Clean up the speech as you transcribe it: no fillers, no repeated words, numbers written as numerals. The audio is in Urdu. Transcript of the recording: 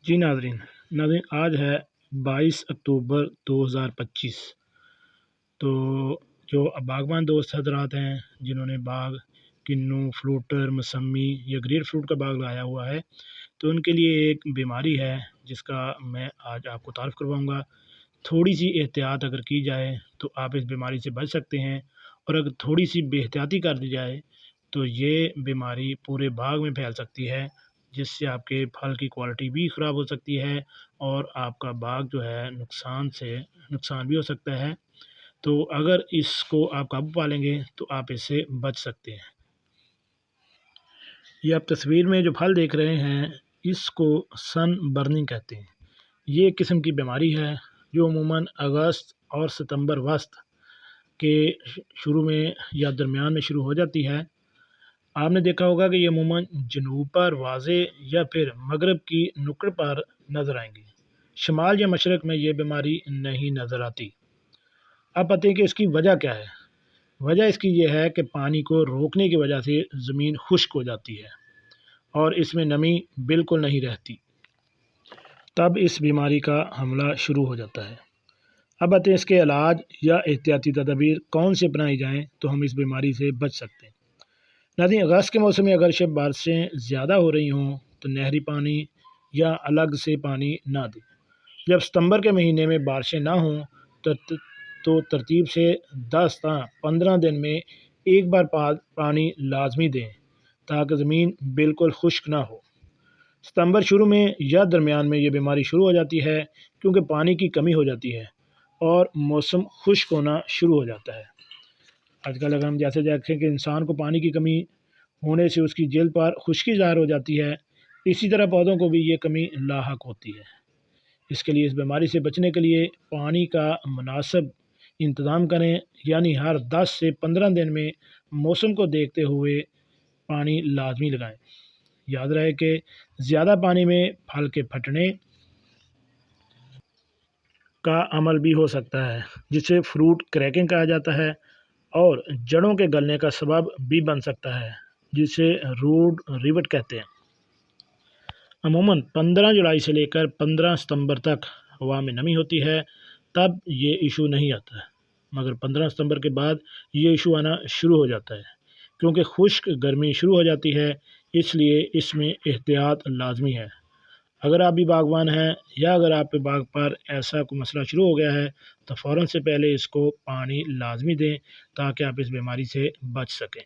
جی ناظرین آج ہے 22 اکتوبر 2025۔ تو جو باغبان دوست حضرات ہیں جنہوں نے باغ کنو، فروٹر، موسمی یا گریپ فروٹ کا باغ لگایا ہوا ہے، تو ان کے لیے ایک بیماری ہے جس کا میں آج آپ کو تعارف کرواؤں گا۔ تھوڑی سی احتیاط اگر کی جائے تو آپ اس بیماری سے بچ سکتے ہیں، اور اگر تھوڑی سی بے احتیاطی کر دی جائے تو یہ بیماری پورے باغ میں پھیل سکتی ہے، جس سے آپ کے پھل کی کوالٹی بھی خراب ہو سکتی ہے اور آپ کا باغ جو ہے نقصان بھی ہو سکتا ہے۔ تو اگر اس کو آپ قابو پا لیں گے تو آپ اس سے بچ سکتے ہیں۔ یہ آپ تصویر میں جو پھل دیکھ رہے ہیں اس کو سن برننگ کہتے ہیں۔ یہ ایک قسم کی بیماری ہے جو عموماً اگست اور ستمبر وسط کے شروع میں یا درمیان میں شروع ہو جاتی ہے۔ آپ نے دیکھا ہوگا کہ یہ عموماً جنوب پر واضح یا پھر مغرب کی نکڑ پر نظر آئیں گی، شمال یا مشرق میں یہ بیماری نہیں نظر آتی۔ اب پتہ ہے کہ اس کی وجہ کیا ہے۔ وجہ اس کی یہ ہے کہ پانی کو روکنے کی وجہ سے زمین خشک ہو جاتی ہے اور اس میں نمی بالکل نہیں رہتی، تب اس بیماری کا حملہ شروع ہو جاتا ہے۔ اب آتے ہیں اس کے علاج یا احتیاطی تدابیر کون سے اپنائی جائیں تو ہم اس بیماری سے بچ سکتے ہیں۔ ناظرین، اگست کے موسم میں اگر شب بارشیں زیادہ ہو رہی ہوں تو نہری پانی یا الگ سے پانی نہ دیں۔ جب ستمبر کے مہینے میں بارشیں نہ ہوں تو ترتیب سے 10 تا 15 دن میں ایک بار پانی لازمی دیں تاکہ زمین بالکل خشک نہ ہو۔ ستمبر شروع میں یا درمیان میں یہ بیماری شروع ہو جاتی ہے کیونکہ پانی کی کمی ہو جاتی ہے اور موسم خشک ہونا شروع ہو جاتا ہے۔ آج کل اگر ہم جیسے دیکھیں کہ انسان کو پانی کی کمی ہونے سے اس کی جلد پر خشکی ظاہر ہو جاتی ہے، اسی طرح پودوں کو بھی یہ کمی لاحق ہوتی ہے۔ اس کے لیے اس بیماری سے بچنے کے لیے پانی کا مناسب انتظام کریں، یعنی ہر 10 سے 15 دن میں موسم کو دیکھتے ہوئے پانی لازمی لگائیں۔ یاد رہے کہ زیادہ پانی میں پھل کے پھٹنے کا عمل بھی ہو سکتا ہے جسے فروٹ کریکنگ کہا جاتا ہے، اور جڑوں کے گلنے کا سبب بھی بن سکتا ہے جسے روٹ ریوٹ کہتے ہیں۔ عموماً 15 جولائی سے لے کر 15 ستمبر تک ہوا میں نمی ہوتی ہے، تب یہ ایشو نہیں آتا ہے، مگر 15 ستمبر کے بعد یہ ایشو آنا شروع ہو جاتا ہے کیونکہ خشک گرمی شروع ہو جاتی ہے، اس لیے اس میں احتیاط لازمی ہے۔ اگر آپ بھی باغبان ہیں یا اگر آپ کے باغ پر ایسا کوئی مسئلہ شروع ہو گیا ہے تو فوراً سے پہلے اس کو پانی لازمی دیں تاکہ آپ اس بیماری سے بچ سکیں۔